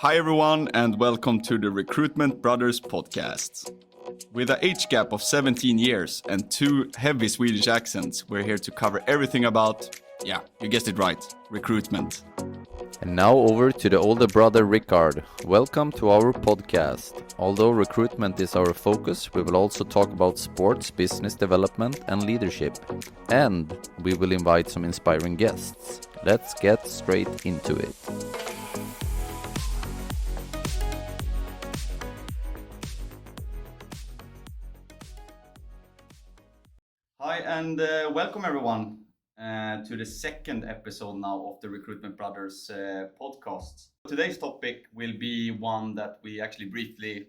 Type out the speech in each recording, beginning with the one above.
Hi everyone and welcome to the Recruitment Brothers Podcast. With an age gap of 17 years and two heavy Swedish accents, we're here to cover everything about, yeah, you guessed it right, recruitment. And now over to the older brother Rickard. Welcome to our podcast. Although recruitment is our focus, we will also talk about sports, business development and leadership. And we will invite some inspiring guests. Let's get straight into it. Hi and welcome everyone to the second episode now of the Recruitment Brothers podcast. Today's topic will be one that we actually briefly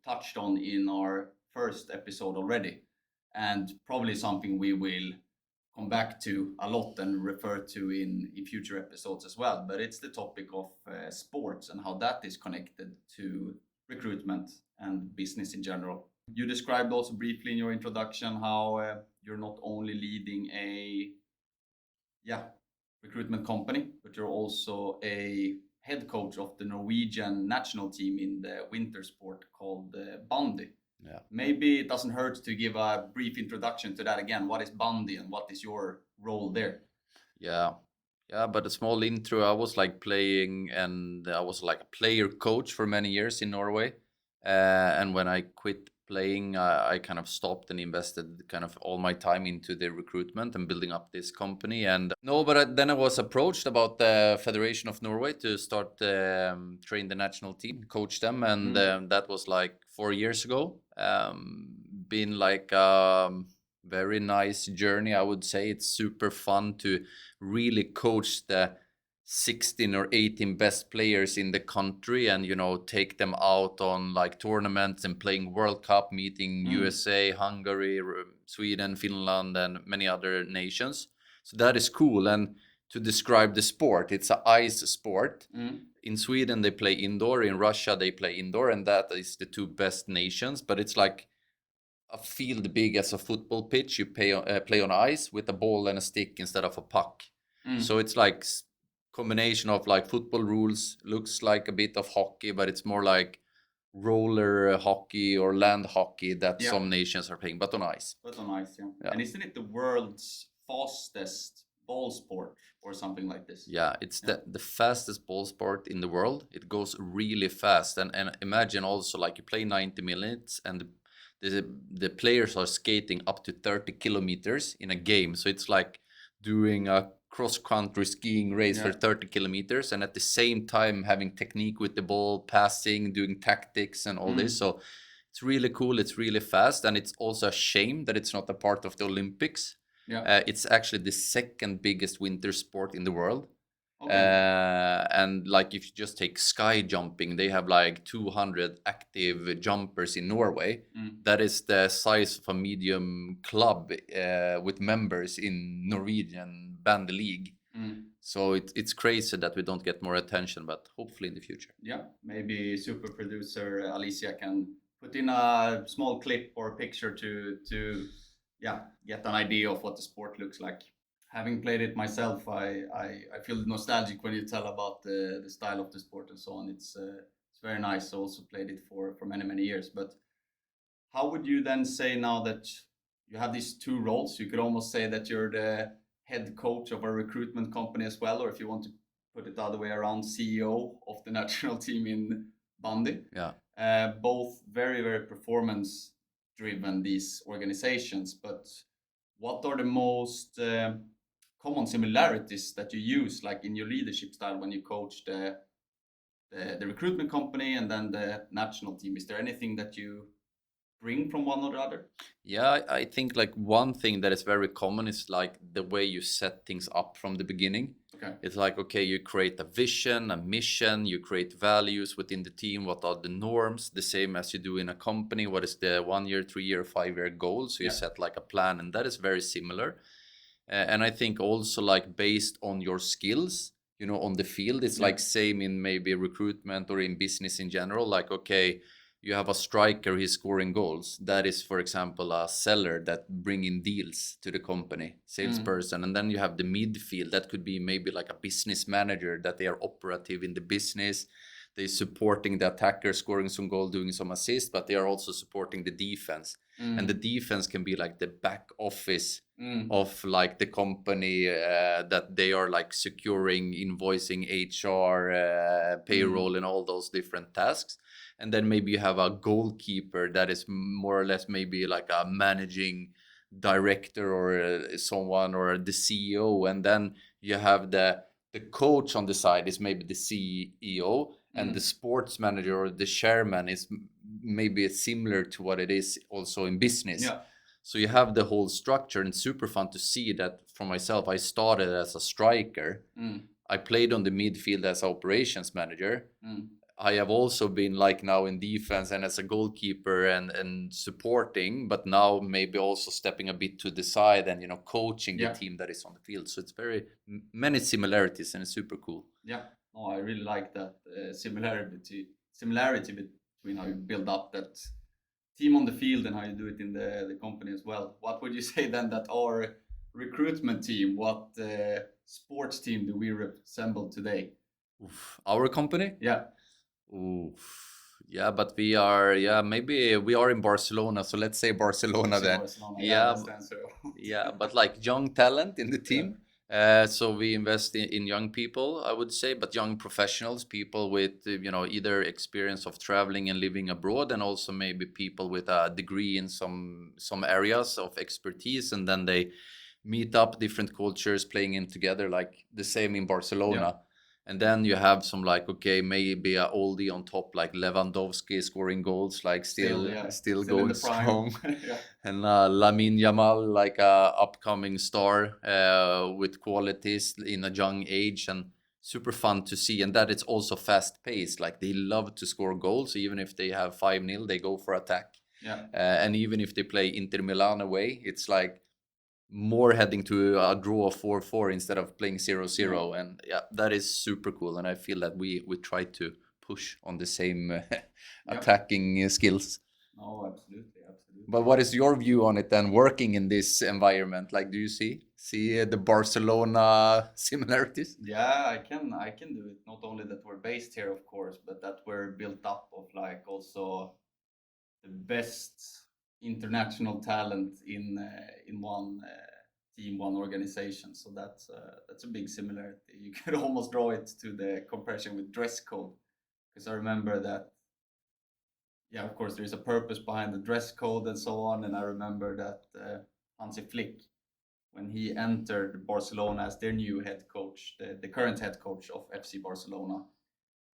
touched on in our first episode already, and probably something we will come back to a lot and refer to in future episodes as well. But it's the topic of sports and how that is connected to recruitment and business in general. You described also briefly in your introduction how you're not only leading a recruitment company, but you're also a head coach of the Norwegian national team in the winter sport called bandy. Yeah. Maybe it doesn't hurt to give a brief introduction to that again. What is bandy and what is your role there? Yeah, but a small intro. I was playing, and I was like a player coach for many years in Norway. And when I quit playing, I kind of stopped and invested kind of all my time into the recruitment and building up this company. And then I was approached about the Federation of Norway to start train the national team, coach them, and that was like 4 years ago. Been like a very nice journey, I would say. It's super fun to really coach the 16 or 18 best players in the country and, take them out on like tournaments and playing World Cup, meeting USA, Hungary, Sweden, Finland, and many other nations. So that is cool. And to describe the sport, it's an ice sport. In Sweden, they play indoor. In Russia, they play indoor. And that is the two best nations. But it's like a field big as a football pitch. You play on ice with a ball and a stick instead of a puck. So it's like combination of like football rules, looks like a bit of hockey, but it's more like roller hockey or land hockey that some nations are playing, but on ice. Yeah. And isn't it the world's fastest ball sport or something like this? Yeah, it's the fastest ball sport in the world. It goes really fast. And imagine also like you play 90 minutes and the players are skating up to 30 kilometers in a game. So it's like doing a cross-country skiing race for 30 kilometers and at the same time having technique with the ball, passing, doing tactics and all this. So it's really cool. It's really fast. And it's also a shame that it's not a part of the Olympics. It's actually the second biggest winter sport in the world. And like if you just take sky jumping, they have like 200 active jumpers in Norway. That is the size of a medium club with members in Norwegian bandy league. So it's crazy that we don't get more attention, but hopefully in the future. Yeah, maybe super producer Alicia can put in a small clip or a picture to get an idea of what the sport looks like. Having played it myself, I feel nostalgic when you tell about the style of the sport and so on. It's very nice. I also played it for many years. But how would you then say now that you have these two roles? You could almost say that you're the head coach of a recruitment company as well, or if you want to put it the other way around, CEO of the national team in bandy. Yeah. Both very, very performance driven, these organizations. But what are the most common similarities that you use, like in your leadership style when you coach the recruitment company and then the national team? Is there anything that you bring from one or the other? Yeah, I think like one thing that is very common is like the way you set things up from the beginning. It's like, okay, you create a vision, a mission, you create values within the team. What are the norms? The same as you do in a company. What is the 1 year, 3 year, 5 year goal? So you set like a plan, and that is very similar. And I think also like based on your skills, on the field, it's like same in maybe recruitment or in business in general. Like, okay, you have a striker, he's scoring goals. That is, for example, a seller that bring in deals to the company, salesperson. And then you have the midfield. That could be maybe like a business manager, that they are operative in the business. they're supporting the attacker, scoring some goal, doing some assist, but they are also supporting the defense. And the defense can be like the back office of like the company that they are like securing, invoicing, HR, payroll, and all those different tasks. And then maybe you have a goalkeeper that is more or less maybe like a managing director or someone, or the CEO. And then you have the coach on the side is maybe the CEO, and the sports manager or the chairman is maybe similar to what it is also in business. Yeah. So you have the whole structure, and super fun to see that. For myself, I started as a striker. I played on the midfield as operations manager. I have also been like now in defense and as a goalkeeper and supporting, but now maybe also stepping a bit to the side and, you know, coaching the team that is on the field. So it's very many similarities, and it's super cool. Yeah, no, I really like that similarity between how you build up that team on the field and how you do it in the company as well. What would you say then that our recruitment team, what sports team do we resemble today? Oof. Our company? Yeah. Oof. Yeah, but we are, maybe we are in Barcelona. So let's say Barcelona then. Barcelona. Yeah, that's the answer. yeah, but like young talent in the team. So we invest in young people, I would say, but young professionals, people with, you know, either experience of traveling and living abroad, and also maybe people with a degree in some areas of expertise, and then they meet up different cultures playing in together, like the same in Barcelona. And then you have some like, okay, maybe a oldie on top, like Lewandowski scoring goals, like still going strong. And Lamine Yamal, like a upcoming star with qualities in a young age, and super fun to see. And that it's also fast paced. Like they love to score goals, even if they have 5-0, they go for attack. And even if they play Inter Milan away, it's like more heading to a draw of 4-4 instead of playing 0-0. And yeah, that is super cool. And I feel that we try to push on the same attacking skills. Oh, absolutely. But what is your view on it then, working in this environment? Like, do you see the Barcelona similarities? Yeah, I can do it. Not only that we're based here, of course, but that we're built up of like also the best international talent in one team, one organization. So that's a big similarity. You could almost draw it to the comparison with dress code, because I remember that. Yeah, of course, there's a purpose behind the dress code and so on. And I remember that Hansi Flick, when he entered Barcelona as their new head coach, the current head coach of FC Barcelona,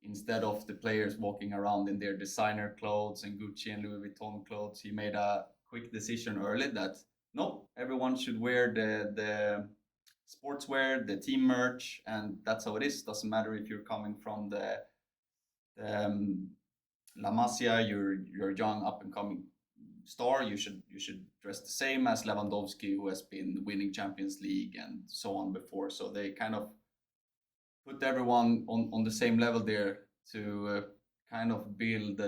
instead of the players walking around in their designer clothes and Gucci and Louis Vuitton clothes, he made a quick decision early that no, everyone should wear the sportswear, the team merch, and that's how it is. Doesn't matter if you're coming from the La Masia, you're a young up and coming star. You should dress the same as Lewandowski, who has been winning Champions League and so on before. So they kind of put everyone on the same level there to kind of build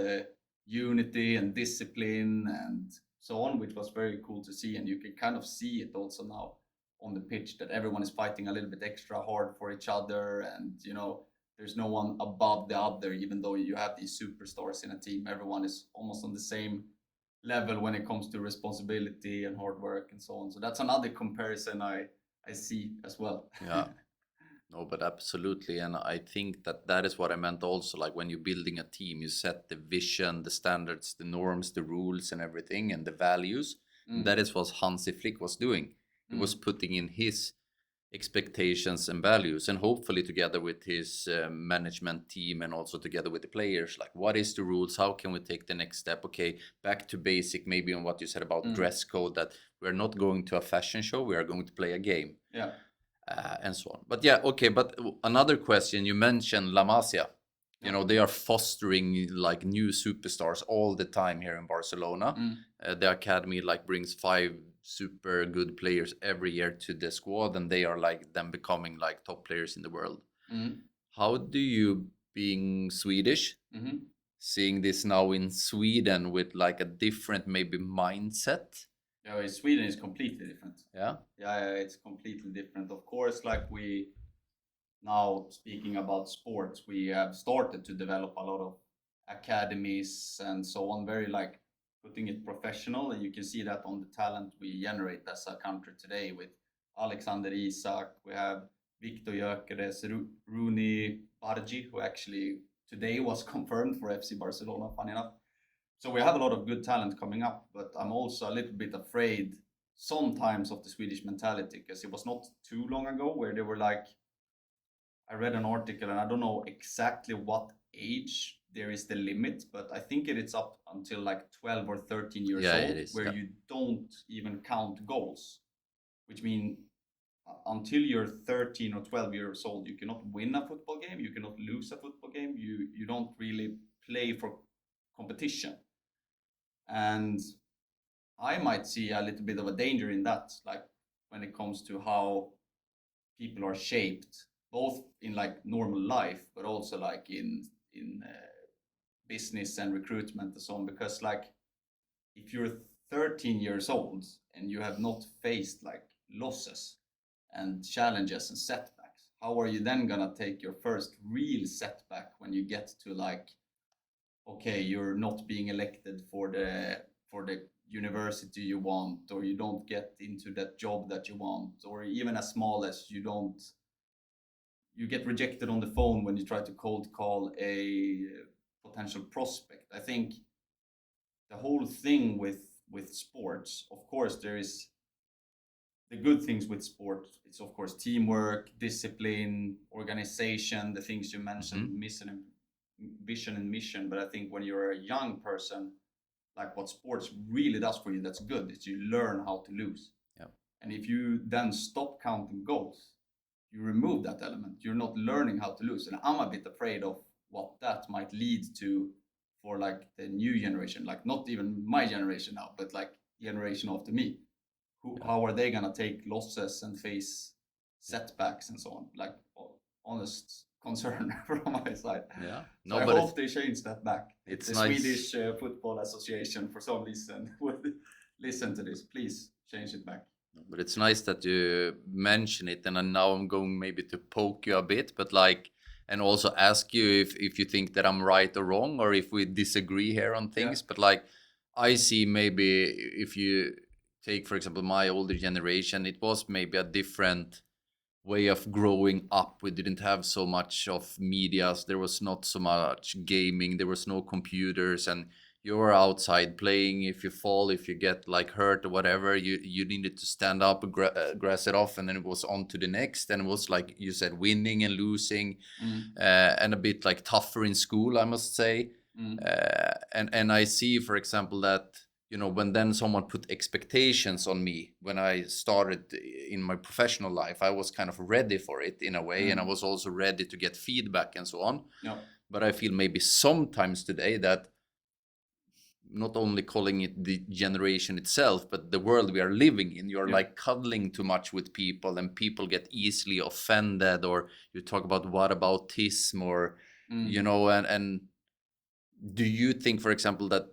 unity and discipline and so on, which was very cool to see. And you can kind of see it also now on the pitch, that everyone is fighting a little bit extra hard for each other, and you know, there's no one above the other. Even though you have these superstars in a team, everyone is almost on the same level when it comes to responsibility and hard work and so on. So that's another comparison I see as well. Yeah. No, but absolutely. And I think that is what I meant also. Like when you're building a team, you set the vision, the standards, the norms, the rules and everything, and the values. And that is what Hansi Flick was doing. He was putting in his expectations and values, and hopefully together with his management team and also together with the players, like what is the rules, how can we take the next step, okay, back to basic, maybe on what you said about dress code, that we're not going to a fashion show, we are going to play a game. And so on. But yeah, okay, but another question, you mentioned La Masia. You know, they are fostering like new superstars all the time here in Barcelona. The academy like brings 5 super good players every year to the squad, and they are like them becoming like top players in the world. How do you, being Swedish, seeing this now in Sweden with like a different maybe mindset? Yeah, Sweden is completely different. Yeah, it's completely different. Of course, like we now speaking about sports, we have started to develop a lot of academies and so on, very like putting it professional, and you can see that on the talent we generate as a country today with Alexander Isak, we have Victor Gyökeres, Rooney Bargi, who actually today was confirmed for FC Barcelona, funny enough. So we have a lot of good talent coming up, but I'm also a little bit afraid sometimes of the Swedish mentality, because it was not too long ago where they were like, I read an article and I don't know exactly what age there is the limit, but I think it's up until like 12 or 13 years Yeah, old, it is. where Yeah. you don't even count goals, which means until you're 13 or 12 years old, you cannot win a football game, you cannot lose a football game, you don't really play for competition. And I might see a little bit of a danger in that, like when it comes to how people are shaped, both in like normal life, but also like in business and recruitment and so on. Because like if you're 13 years old and you have not faced like losses and challenges and setbacks, how are you then gonna take your first real setback when you get to like, okay, you're not being elected for the university you want, or you don't get into that job that you want, or even as small as you get rejected on the phone when you try to cold call a potential prospect. I think the whole thing with sports, of course, there is the good things with sport. It's of course teamwork, discipline, organization, the things you mentioned, vision and mission. But I think when you're a young person, like what sports really does for you, that's good, is you learn how to lose. Yeah. And if you then stop counting goals, you remove that element. You're not learning how to lose. And I'm a bit afraid of what that might lead to for like the new generation, like not even my generation now, but like generation after me. How are they gonna take losses and face setbacks and so on? Like honest concern from my side. Yeah. So I hope they change that back. It's the nice. Swedish Football Association, for some reason, would listen to this. Please change it back. But it's nice that you mention it, and now I'm going maybe to poke you a bit, but like, and also ask you if you think that I'm right or wrong, or if we disagree here on things. Yeah. But like, I see maybe if you take, for example, my older generation, it was maybe a different way of growing up. We didn't have so much of medias, there was not so much gaming, there was no computers, and you were outside playing. If you fall, if you get like hurt or whatever, you needed to stand up, grass it off, and then it was on to the next. And it was like you said, winning and losing, and a bit like tougher in school, I must say. And I see, for example, that when then someone put expectations on me when I started in my professional life, I was kind of ready for it in a way, and I was also ready to get feedback and so on. Yeah. But I feel maybe sometimes today that, not only calling it the generation itself, but the world we are living in, you're like cuddling too much with people, and people get easily offended, or you talk about whataboutism, or and do you think, for example, that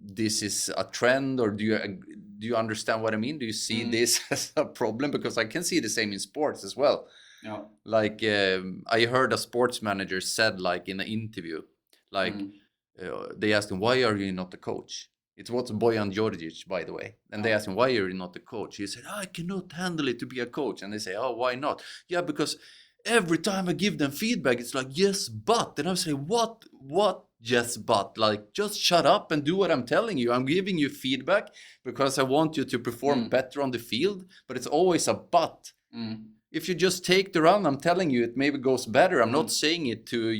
this is a trend, or do you understand what I mean? Do you see this as a problem? Because I can see the same in sports as well. Yeah. Like I heard a sports manager said, like in an interview, like they asked him, why are you not the coach? It was Bojan Djordjic, by the way. And they asked him, why are you not the coach? He said, I cannot handle it to be a coach. And they say, oh, why not? Yeah, because every time I give them feedback, it's like, yes, but. And I say, what? Yes, but. Like, just shut up and do what I'm telling you. I'm giving you feedback because I want you to perform better on the field. But it's always a but. If you just take the run, I'm telling you, it maybe goes better. I'm not saying it to,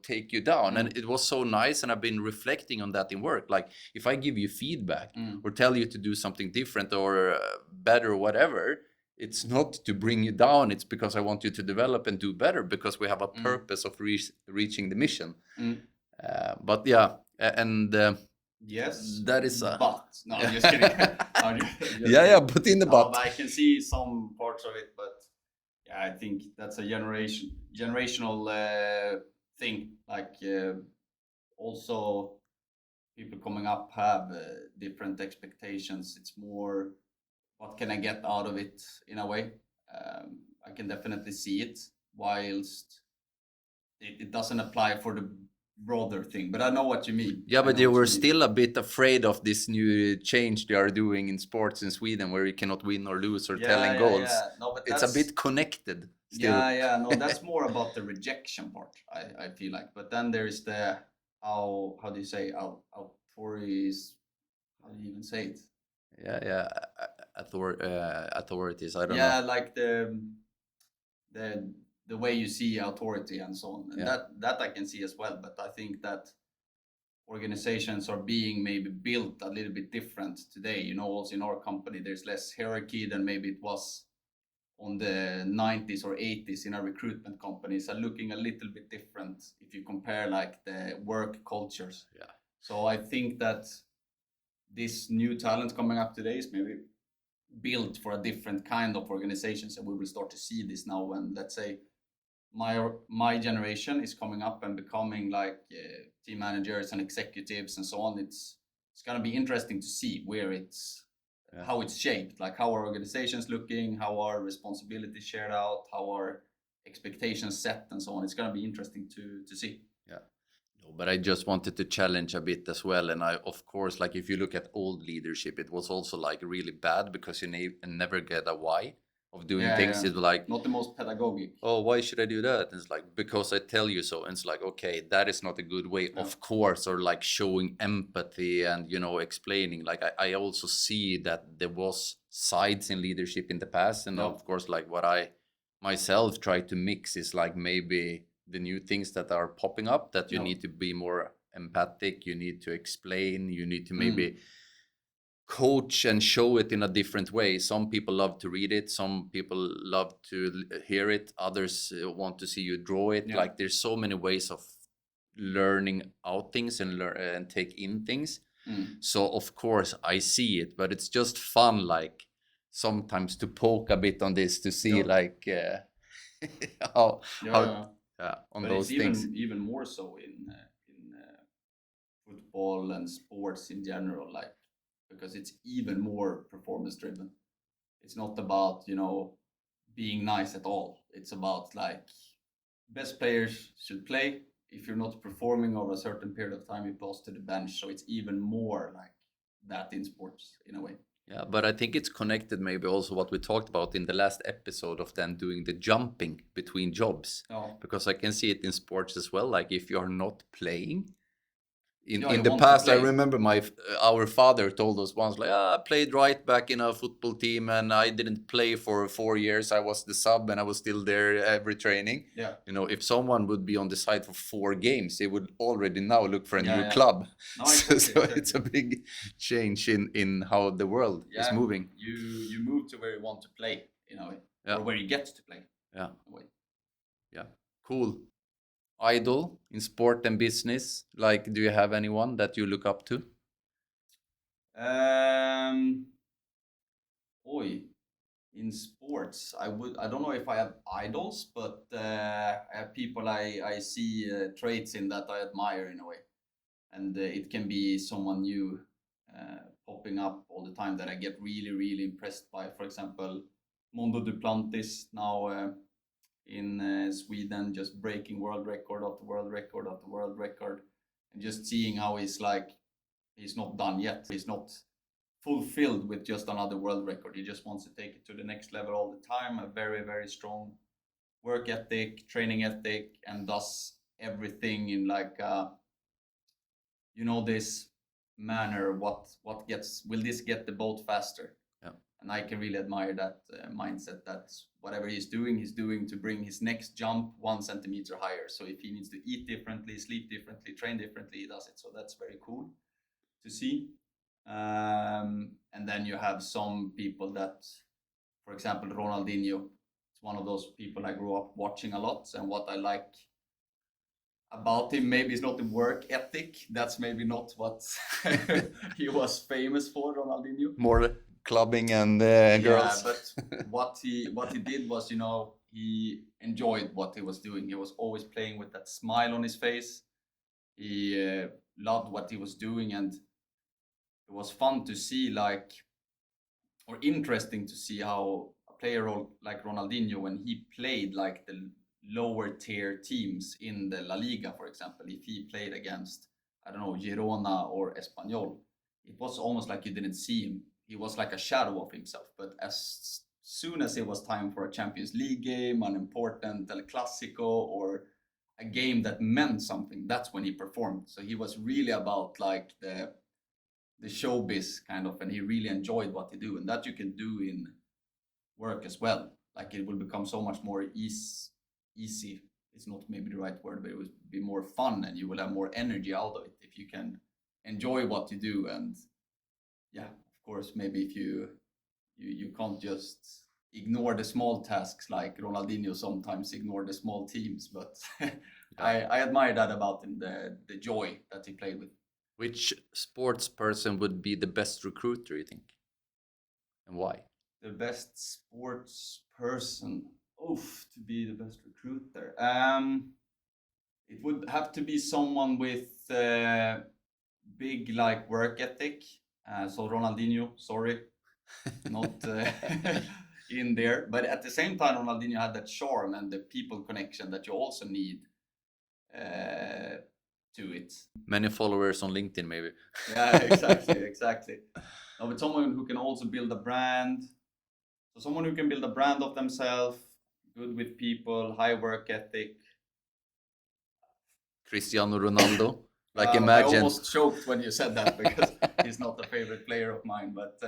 take you down. And it was so nice. And I've been reflecting on that in work. Like, if I give you feedback or tell you to do something different or better or whatever, it's not to bring you down. It's because I want you to develop and do better, because we have a purpose of reaching the mission. But yeah, and yes, that is but no, I'm just kidding. Yeah, put in the but. I can see some parts of it, but yeah, I think that's a generational thing. Like also people coming up have different expectations. It's more, what can I get out of it, in a way. I can definitely see it. whilst it doesn't apply for the broader thing. But I know what you mean. Yeah, I but know they what you were mean. still a bit afraid of this new change they are doing in sports in Sweden, where you cannot win or lose or telling goals. Yeah. No, but It's a that's bit connected still. yeah. No, that's more about the rejection part. I feel like. But then there is the how do you say authorities? How do you even say it? Yeah. Authorities. I don't Yeah, know. like the the way you see authority and so on, and Yeah. that I can see as well. But I think that organizations are being maybe built a little bit different today. You know, also in our company, there's less hierarchy than maybe it was on the 90s or 80s in our recruitment companies, are looking a little bit different if you compare like the work cultures. Yeah. So I think that this new talent coming up today is maybe built for a different kind of organizations, and we will start to see this now when, let's say, my generation is coming up and becoming like team managers and executives and so on. It's going to be interesting to see where it's how it's shaped, like how our organization's looking, how our responsibilities shared out, how our expectations set and so on. It's going to be interesting to see. Yeah. No, but I just wanted to challenge a bit as well. And I, of course, like if you look at old leadership, it was also like really bad because you never get a why of doing things. It's like not the most pedagogic. Oh, why should I do that? And it's like, because I tell you so. And it's like, okay, that is not a good way, of course, or like showing empathy and, explaining. Like I also see that there was sides in leadership in the past. And of course, like what I myself try to mix is like maybe the new things that are popping up, that you need to be more empathic, you need to explain, you need to maybe coach and show it in a different way. Some people love to read it, some people love to hear it, others want to see you draw it. Like there's so many ways of learning out things and learn and take in things. So of course I see it, but it's just fun, like sometimes to poke a bit on this to see like how on but those it's things. even more so in football and sports in general, like, because it's even more performance driven. It's not about being nice at all. It's about like best players should play. If you're not performing over a certain period of time, you pass to the bench. So it's even more like that in sports in a way. Yeah, but I think it's connected maybe also what we talked about in the last episode of them doing the jumping between jobs. Because I can see it in sports as well. Like if you're not playing, in the past, I remember our father told us once, like, I played right back in a football team and I didn't play for 4 years. I was the sub and I was still there every training. Yeah. If someone would be on the side for 4 games, they would already now look for a new club. No, exactly. So exactly. it's a big change in how the world is moving. You move to where you want to play, in a way, or where you get to play. Yeah. In a way. Yeah. Cool. Idol in sport and business, like, do you have anyone that you look up to? In sports, I don't know if I have idols, but I have people I see traits in that I admire in a way, and it can be someone new popping up all the time that I get really impressed by. For example, Mondo Duplantis now in Sweden, just breaking world record after world record after world record, and just seeing how he's not done yet. He's not fulfilled with just another world record. He just wants to take it to the next level all the time. A very strong work ethic, training ethic, and does everything in like this manner. Will this get the boat faster? And I can really admire that mindset, that whatever he's doing to bring his next jump 1 centimeter higher. So if he needs to eat differently, sleep differently, train differently, he does it. So that's very cool to see. And then you have some people that, for example, Ronaldinho. It's one of those people I grew up watching a lot. And what I like about him, maybe it's not the work ethic. That's maybe not what he was famous for, Ronaldinho. More clubbing and girls. Yeah, but what he did was, he enjoyed what he was doing. He was always playing with that smile on his face. He loved what he was doing, and it was fun to see, or interesting to see how a player like Ronaldinho, when he played like the lower tier teams in the La Liga, for example. If he played against, I don't know, Girona or Espanyol, it was almost like you didn't see him. He was like a shadow of himself. But as soon as it was time for a Champions League game, an important El Clasico, or a game that meant something, that's when he performed. So he was really about like the showbiz kind of, and he really enjoyed what he do, and that you can do in work as well. Like it will become so much more easy. It's not maybe the right word, but it will be more fun, and you will have more energy out of it if you can enjoy what you do. And yeah, of course, maybe if you can't just ignore the small tasks like Ronaldinho sometimes ignore the small teams, but I admire that about him, the joy that he played with. Which sports person would be the best recruiter, you think? And why? The best sports person, to be the best recruiter. It would have to be someone with big like work ethic. So Ronaldinho, sorry, not in there. But at the same time, Ronaldinho had that charm and the people connection that you also need to it. Many followers on LinkedIn, maybe. Yeah, exactly. No, but someone who can also build a brand. So someone who can build a brand of themselves, good with people, high work ethic. Cristiano Ronaldo. Like I imagine. almost choked when you said that because he's not a favorite player of mine. But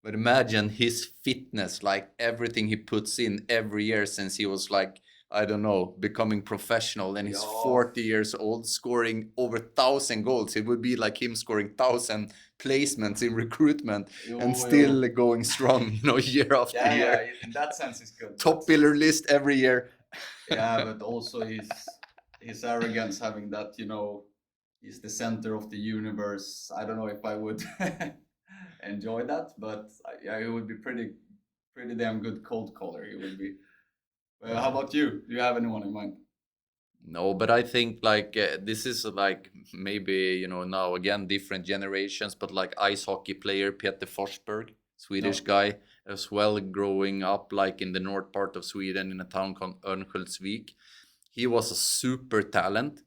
imagine his fitness, like everything he puts in every year since he was like, I don't know, becoming professional, and he's 40 years old, scoring over 1,000 goals. It would be like him scoring 1,000 placements in recruitment and still going strong, year after year. Yeah, in that sense, it's good. Top biller list every year. Yeah, but also his arrogance, having that, he's the center of the universe. I don't know if I would enjoy that, but yeah, he would be pretty damn good cold caller. He would be. How about you? Do you have anyone in mind? No, but I think like this is like maybe now again different generations, but like ice hockey player Peter Forsberg, Swedish guy as well, growing up like in the north part of Sweden in a town called Örnsköldsvik. He was a super talent,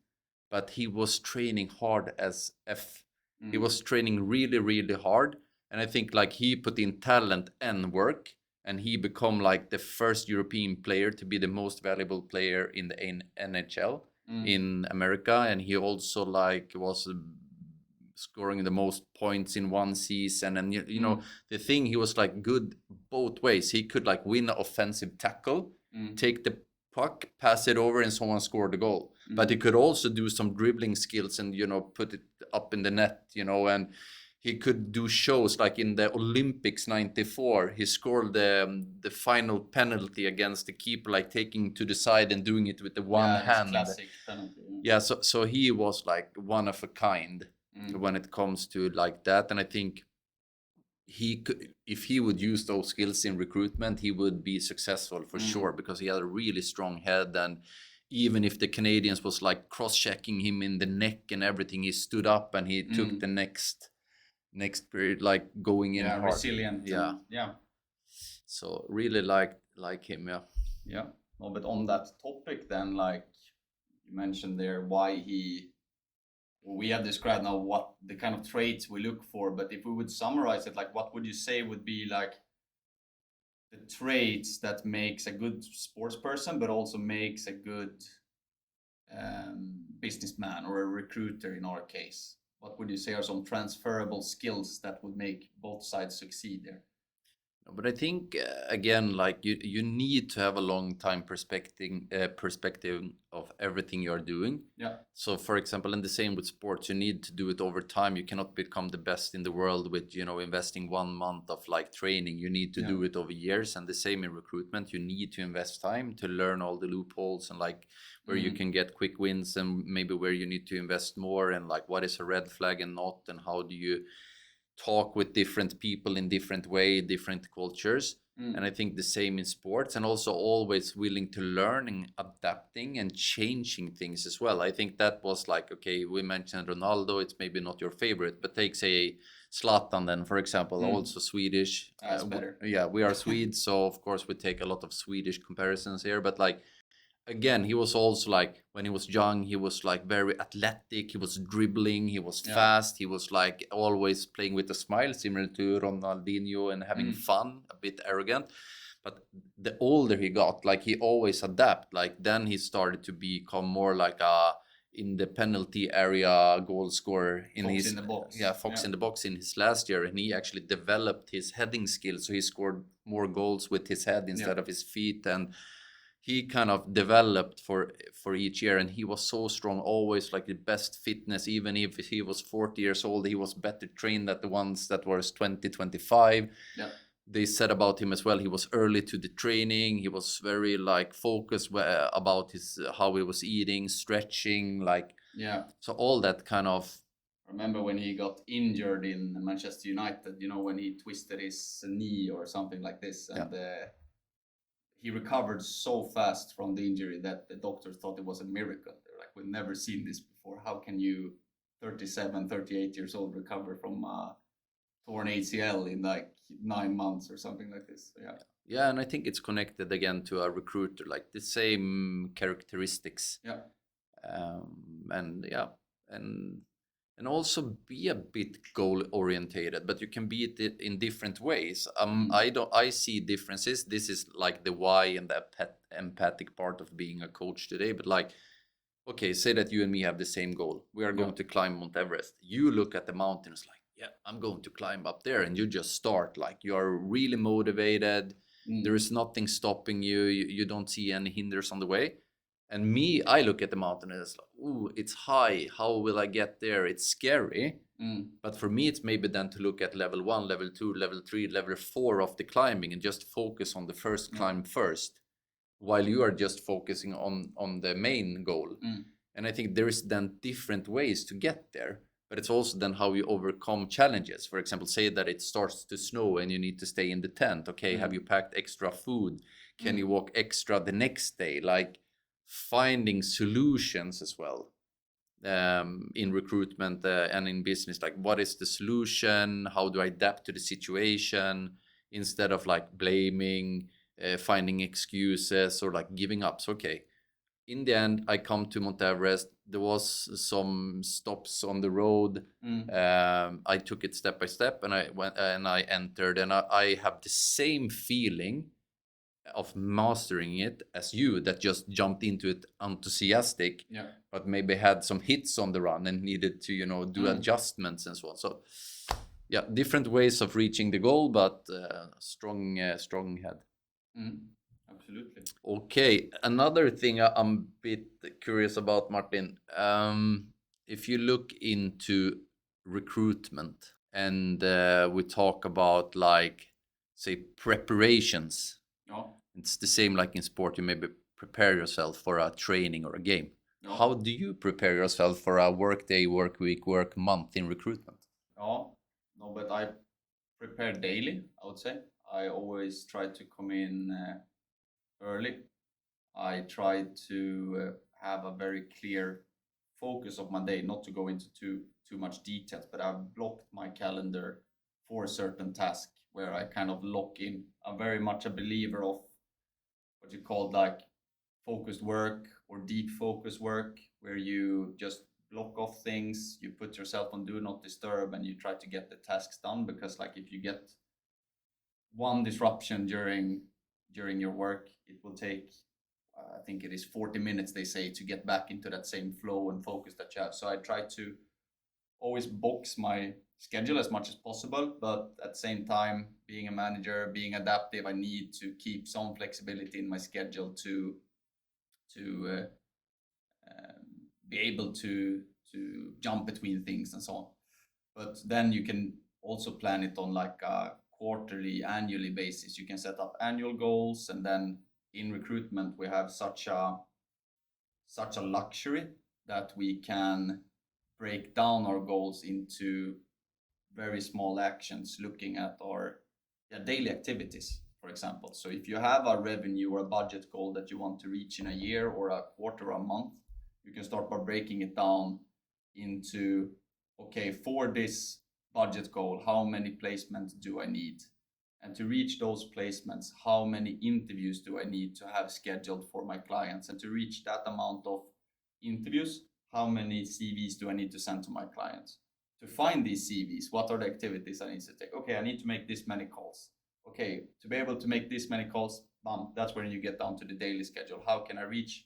but he was training hard as F. He was training really, really hard, and I think like he put in talent and work. And he become like the first European player to be the most valuable player in the NHL in America. And he also like was scoring the most points in one season. And you know the thing, he was like good both ways. He could like win an offensive tackle, take the puck, pass it over, and someone scored the goal. But he could also do some dribbling skills and put it up in the net. And he could do shows like in the Olympics '94. He scored the final penalty against the keeper, like taking to the side and doing it with the one hand. Classic penalty. Yeah, so he was like one of a kind when it comes to like that. And I think he could, if he would use those skills in recruitment, he would be successful for sure, because he had a really strong head. And even if the Canadians was like cross-checking him in the neck and everything, he stood up and he took the next period, like going in hard. Resilient. Yeah. So really like him. Yeah. Well, but on that topic then, like you mentioned there, why we have described now what the kind of traits we look for, but if we would summarize it, like what would you say would be like the traits that makes a good sports person, but also makes a good businessman or a recruiter in our case? What would you say are some transferable skills that would make both sides succeed there? But I think again, like you need to have a long time perspective of everything you're doing. Yeah. So for example, and the same with sports, you need to do it over time. You cannot become the best in the world with investing 1 month of like training. You need to do it over years. And the same in recruitment, you need to invest time to learn all the loopholes and like where you can get quick wins and maybe where you need to invest more, and like what is a red flag and not, and how do you talk with different people in different way, different cultures. And I think the same in sports, and also always willing to learn and adapting and changing things as well. I think that was like, okay, we mentioned Ronaldo, it's maybe not your favorite, but take say Zlatan then, for example, also Swedish. That's better. Yeah, we are Swedes, so of course we take a lot of Swedish comparisons here, but like, again, he was also like, when he was young, he was like very athletic, he was dribbling, he was fast, he was like always playing with a smile, similar to Ronaldinho, and having fun, a bit arrogant. But the older he got, like, he always adapt. Like, then he started to become more like a in the penalty area goal scorer in Fox his in the box. Fox in the box in his last year, and he actually developed his heading skills, so he scored more goals with his head instead of his feet, and he kind of developed for each year, and he was so strong, always like the best fitness. Even if he was 40 years old, he was better trained than the ones that was 20, 25. Yeah. They said about him as well, he was early to the training, he was very like focused about his how he was eating, stretching, like, so all that kind of. Remember when he got injured in Manchester United, you know, when he twisted his knee or something like this, and he recovered so fast from the injury that the doctors thought it was a miracle. They're like, we've never seen this before. How can you, 37, 38 years old, recover from torn ACL in like 9 months or something like this? So, yeah, and I think it's connected again to a recruiter, like the same characteristics. And also be a bit goal orientated, but you can be it in different ways. I see differences. This is like the why and the empathic part of being a coach today. But like, okay, say that you and me have the same goal. We are going to climb Mount Everest. You look at the mountains like, yeah, I'm going to climb up there, and you just start like you are really motivated. There is nothing stopping you. You don't see any hinders on the way. And me, I look at the mountain and it's like, ooh, it's high. How will I get there? It's scary. But for me, it's maybe then to look at level 1, level 2, level 3, level 4 of the climbing, and just focus on the first climb first, while you are just focusing on the main goal. And I think there is then different ways to get there. But it's also then how you overcome challenges. For example, say that it starts to snow and you need to stay in the tent. Okay, have you packed extra food? Can you walk extra the next day? Like, finding solutions as well in recruitment and in business. Like, what is the solution? How do I adapt to the situation instead of like blaming, finding excuses, or like giving up? So, okay, in the end, I come to Mount Everest. There was some stops on the road. I took it step by step, and I went and I entered, and I have the same feeling of mastering it as you, that just jumped into it enthusiastic, but maybe had some hits on the run and needed to, you know, do adjustments and so on. So yeah, different ways of reaching the goal, but strong head. Absolutely. Okay, another thing I'm a bit curious about, Martin, if you look into recruitment and we talk about, like, say, preparations. It's the same like in sport. You maybe prepare yourself for a training or a game. How do you prepare yourself for a work day, work week, work month in recruitment? No, but I prepare daily, I would say. I always try to come in early. I try to have a very clear focus of my day, not to go into too much details, but I've blocked my calendar for a certain task where I kind of lock in. I'm very much a believer of what you call like focused work or deep focus work, where you just block off things, you put yourself on do not disturb, and you try to get the tasks done. Because like if you get one disruption during your work, it will take I think it is 40 minutes, they say, to get back into that same flow and focus that you have. So I try to always box my schedule as much as possible, but at the same time, being a manager, being adaptive, I need to keep some flexibility in my schedule to be able to jump between things and so on. But then you can also plan it on like a quarterly, annually basis. You can set up annual goals, and then in recruitment we have such a luxury that we can break down our goals into very small actions, looking at our daily activities. for example. So if you have a revenue or a budget goal that you want to reach in a year or a quarter or a month, you can start by breaking it down into, okay, for this budget goal, how many placements do I need? And to reach those placements, how many interviews do I need to have scheduled for my clients? And to reach that amount of interviews, how many CVs do I need to send to my clients? To find these CVs, what are the activities I need to take? Okay, I need to make this many calls. Okay, to be able to make this many calls, bam, that's when you get down to the daily schedule. How can I reach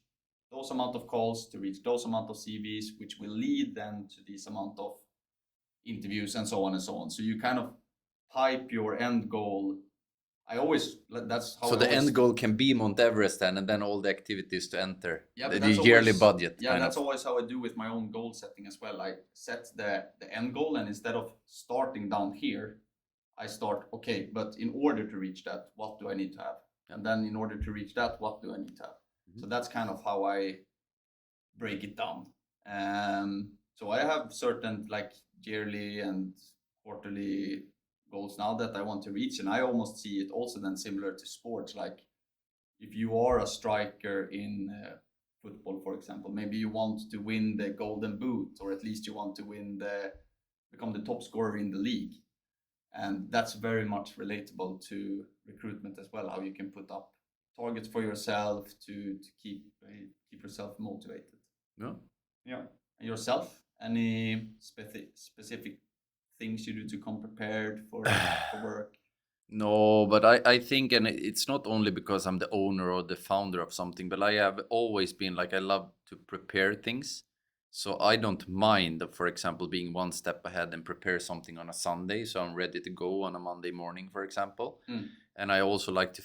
those amount of calls to reach those amount of CVs, which will lead then to this amount of interviews and so on and so on. So you kind of type your end goal. That's how. So the end goal can be Mount Everest then, and then all the activities to enter. Yeah, the yearly budget. Yeah, that's always how I do with my own goal setting as well. I set the end goal, and instead of starting down here, I start, okay, but in order to reach that, what do I need to have? And then in order to reach that, what do I need to have? So that's kind of how I break it down. So I have certain like yearly and quarterly goals now that I want to reach, and I almost see it also then similar to sports. Like if you are a striker in football, for example, maybe you want to win the golden boot, or at least you want to become the top scorer in the league. And that's very much relatable to recruitment as well, how you can put up targets for yourself to keep yourself motivated. Yeah. And yourself, any specific things you do to come prepared for work? No, but I think, and it's not only because I'm the owner or the founder of something, but I have always been like, I love to prepare things. So I don't mind, for example, being one step ahead and prepare something on a Sunday, so I'm ready to go on a Monday morning, for example. And I also like to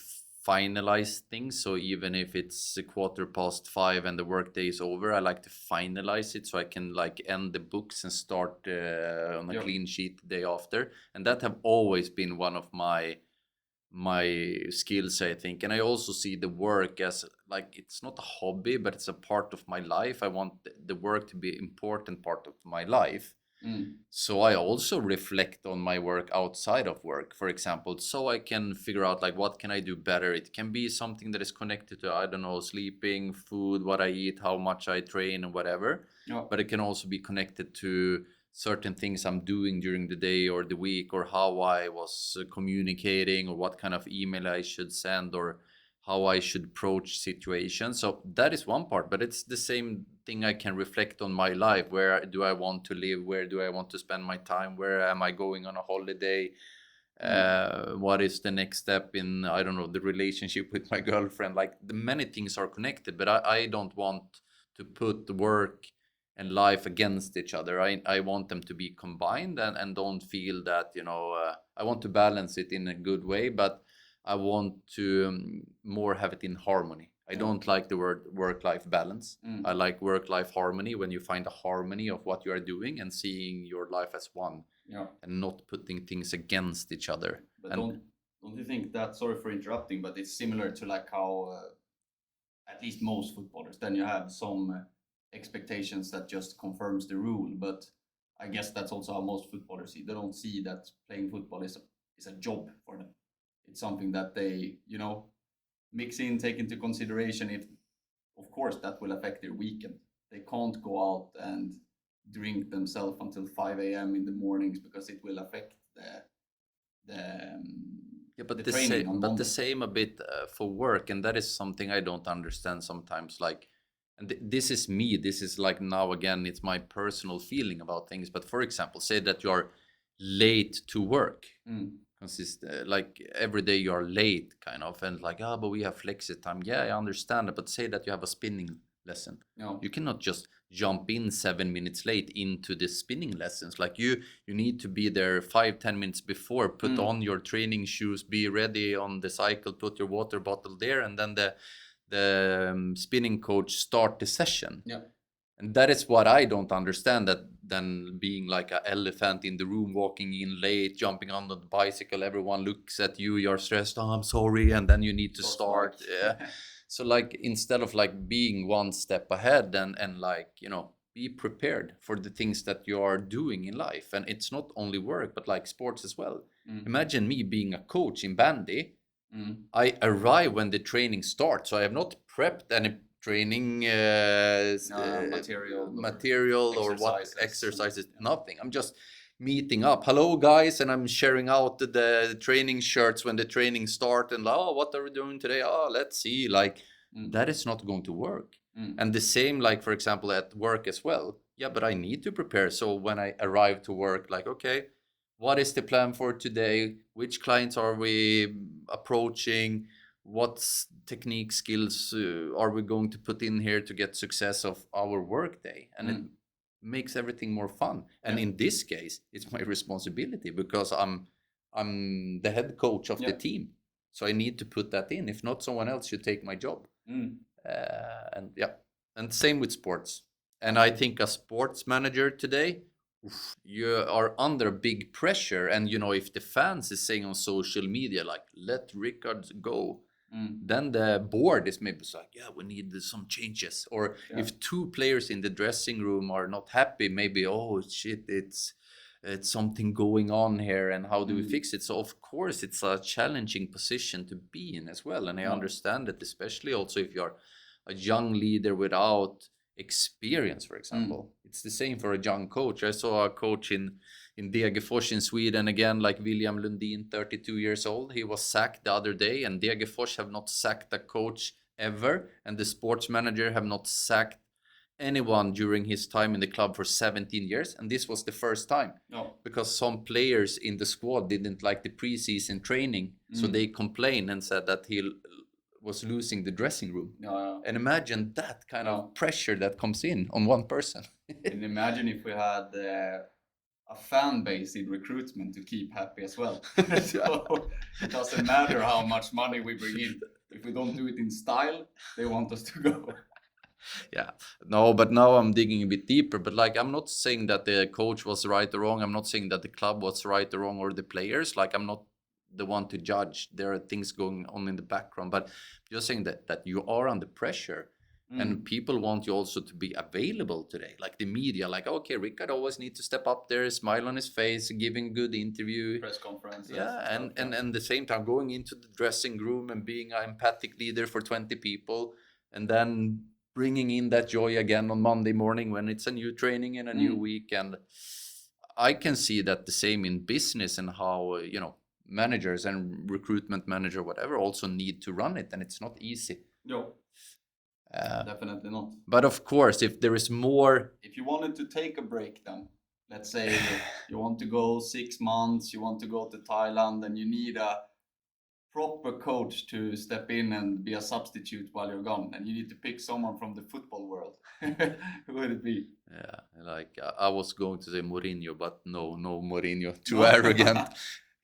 finalize things. So even if it's 5:15 and the workday is over, I like to finalize it so I can like end the books and start on a clean sheet the day after. And that have always been one of my skills, I think. And I also see the work as like, it's not a hobby, but it's a part of my life. I want the work to be an important part of my life. So I also reflect on my work outside of work, for example, so I can figure out like, what can I do better? It can be something that is connected to, I don't know, sleeping, food, what I eat, how much I train and whatever. But it can also be connected to certain things I'm doing during the day or the week, or how I was communicating, or what kind of email I should send, or how I should approach situations. So that is one part, but it's the same thing I can reflect on my life. Where do I want to live? Where do I want to spend my time? Where am I going on a holiday? What is the next step in, I don't know, the relationship with my girlfriend? Like, the many things are connected, but I don't want to put work and life against each other. I want them to be combined, and don't feel that, I want to balance it in a good way, but I want to more have it in harmony. I don't like the word work-life balance. I like work-life harmony, when you find a harmony of what you are doing and seeing your life as one, and not putting things against each other. But don't you think that, sorry for interrupting, but it's similar to like how at least most footballers, then you have some expectations that just confirms the rule. But I guess that's also how most footballers see. They don't see that playing football is a job for them. It's something that they, mix in, take into consideration. If, of course, that will affect their weekend. They can't go out and drink themselves until 5 a.m. in the mornings, because it will affect the training. But the same a bit for work, and that is something I don't understand sometimes. Like, and this is me. This is like, now again, it's my personal feeling about things. But for example, say that you are late to work. Like every day you are late, kind of, and like, but we have flexi time. Yeah, I understand it, but say that you have a spinning lesson. You cannot just jump in 7 minutes late into the spinning lessons. Like, you need to be there 5-10 minutes before, put on your training shoes, be ready on the cycle, put your water bottle there, and then the spinning coach start the session. And that is what I don't understand, that then being like an elephant in the room, walking in late, jumping on the bicycle, everyone looks at you, you're stressed, I'm sorry, and then you need to start. So like, instead of like being one step ahead and like, be prepared for the things that you are doing in life. And it's not only work, but like sports as well. Imagine me being a coach in bandy, I arrive when the training starts, so I have not prepped any training material or what exercises, nothing. I'm just meeting up. Hello guys, and I'm sharing out the training shirts when the training start, and what are we doing today? Let's see. Like that is not going to work. And the same, like for example at work as well. Yeah, but I need to prepare. So when I arrive to work, like, okay, what is the plan for today? Which clients are we approaching? What technique skills are we going to put in here to get success of our work day? And it makes everything more fun. And in this case, it's my responsibility because I'm the head coach of the team. So I need to put that in. If not, someone else should take my job. And same with sports. And I think a sports manager today, you are under big pressure. And if the fans is saying on social media like, let Rickard go, then the board is maybe like, yeah, we need some changes. Or if two players in the dressing room are not happy, maybe, oh shit, it's something going on here, and how do we fix it? So of course it's a challenging position to be in as well. And I understand it, especially also if you're a young leader without experience, for example. It's the same for a young coach. I saw a coach in Degerfors in Sweden, again, like William Lundin, 32 years old. He was sacked the other day, and Degerfors have not sacked a coach ever, and the sports manager have not sacked anyone during his time in the club for 17 years, and this was the first time. Because some players in the squad didn't like the preseason training, so they complained and said that he was losing the dressing room. And imagine that kind of pressure that comes in on one person. And imagine if we had a fan base in recruitment to keep happy as well. So it doesn't matter how much money we bring in. If we don't do it in style, they want us to go. Yeah, no, but now I'm digging a bit deeper. But like, I'm not saying that the coach was right or wrong. I'm not saying that the club was right or wrong, or the players. Like, I'm not the one to judge. There are things going on in the background, but just saying that you are under pressure. And people want you also to be available today, like the media, like, okay, Rickard always needs to step up there, smile on his face, giving good interview, press conferences, and the same time going into the dressing room and being an empathic leader for 20 people, and then bringing in that joy again on Monday morning when it's a new training and a new week. And I can see that the same in business, and how managers and recruitment manager, whatever, also need to run it, and it's not easy. No. Definitely not. But of course, if there is more... If you wanted to take a break then, let's say you want to go 6 months, you want to go to Thailand, and you need a proper coach to step in and be a substitute while you're gone, and you need to pick someone from the football world, who would it be? Yeah, like I was going to say Mourinho, but no Mourinho, too arrogant.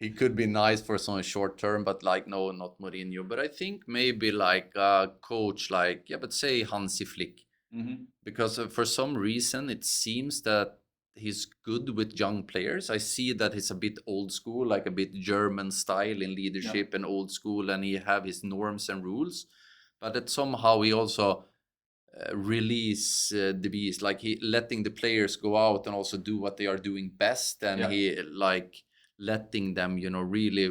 He could be nice for some short term, but like, no, not Mourinho. But I think maybe like a coach like, but say Hansi Flick. Because for some reason, it seems that he's good with young players. I see that he's a bit old school, like a bit German style in leadership and old school, and he have his norms and rules. But that somehow he also release the beast, like he letting the players go out and also do what they are doing best. And he like... letting them, really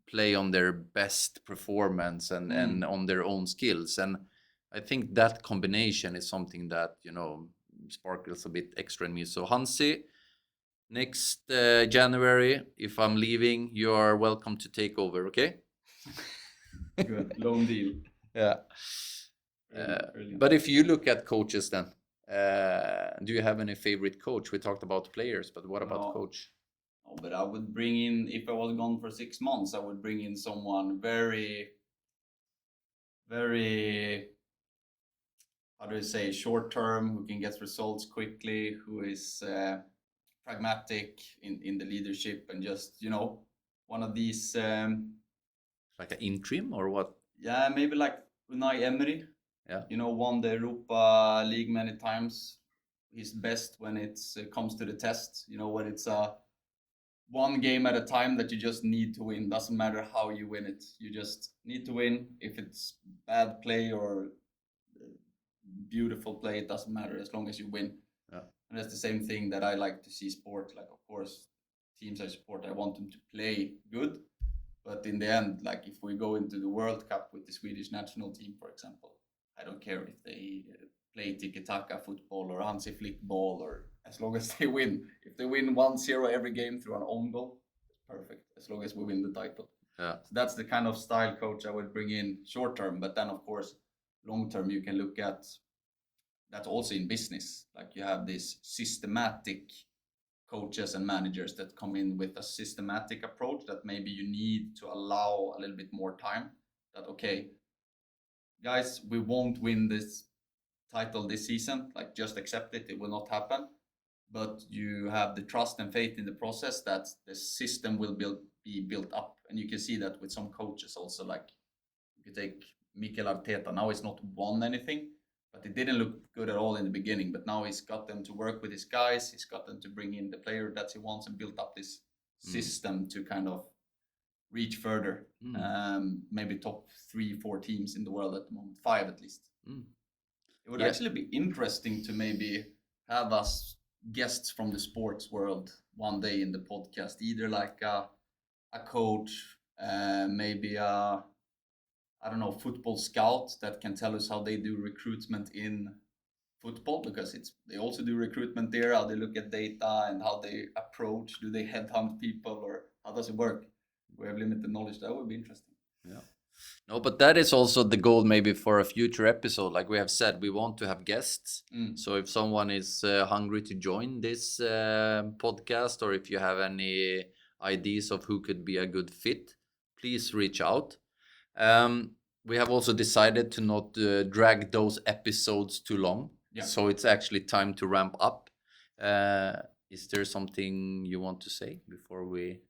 play on their best performance and on their own skills. And I think that combination is something that, sparkles a bit extra in me. So Hansi, next January, if I'm leaving, you are welcome to take over, okay? Good, loan deal. Yeah. Brilliant. But if you look at coaches then, do you have any favorite coach? We talked about players, but what about coach? Oh, but I would bring in, if I was gone for 6 months, I would bring in someone very, very, how do you say, short term, who can get results quickly, who is pragmatic in the leadership, and just, one of these... like an interim or what? Yeah, maybe like Unai Emery. Yeah. Won the Europa League many times. He's best when it comes to the test. When it's one game at a time that you just need to win. Doesn't matter how you win it. You just need to win. If it's bad play or beautiful play, it doesn't matter as long as you win. Yeah. And that's the same thing that I like to see sport. Like, of course, teams I support, I want them to play good, But in the end, like if we go into the World Cup with the Swedish national team, for example, I don't care if they play tiki-taka football or Hansi Flick ball, or as long as they win. If they win 1-0 every game through an own goal, it's perfect, as long as we win the title. Yeah. So that's the kind of style coach I would bring in short term. But then, of course, long term, you can look at that also in business. Like you have these systematic coaches and managers that come in with a systematic approach that maybe you need to allow a little bit more time. That, okay, guys, we won't win this title this season. Like, just accept it. It will not happen. But you have the trust and faith in the process that the system will be built up. And you can see that with some coaches also. Like, you could take Mikel Arteta. Now he's not won anything, but it didn't look good at all in the beginning. But now he's got them to work with his guys. He's got them to bring in the player that he wants and built up this system to kind of reach further. Maybe top 3-4 teams in the world at the moment, 5 at least. It would actually be interesting to maybe have us guests from the sports world one day in the podcast, either like a coach, maybe a, I don't know, football scout that can tell us how they do recruitment in football, because they also do recruitment there, how they look at data and how they approach. Do they headhunt people, or how does it work? We have limited knowledge. That would be interesting. Yeah. No, but that is also the goal maybe for a future episode. Like we have said, we want to have guests. So if someone is hungry to join this podcast, or if you have any ideas of who could be a good fit, please reach out. We have also decided to not drag those episodes too long. Yeah. So it's actually time to ramp up. Is there something you want to say before we...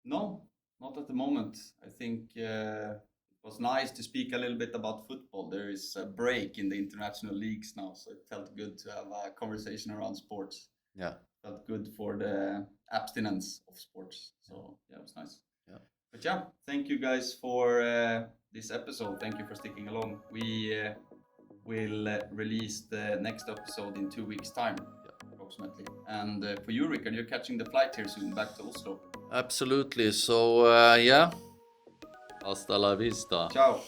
No, not at the moment. I think it was nice to speak a little bit about football. There is a break in the international leagues now, so it felt good to have a conversation around sports. Yeah. Felt good for the abstinence of sports. So yeah, it was nice. Yeah. But yeah, thank you guys for this episode. Thank you for sticking along. We will release the next episode in 2 weeks' time. Approximately. And for you, Rickard, you're catching the flight here soon back to Oslo. Absolutely. So, yeah. Hasta la vista. Ciao.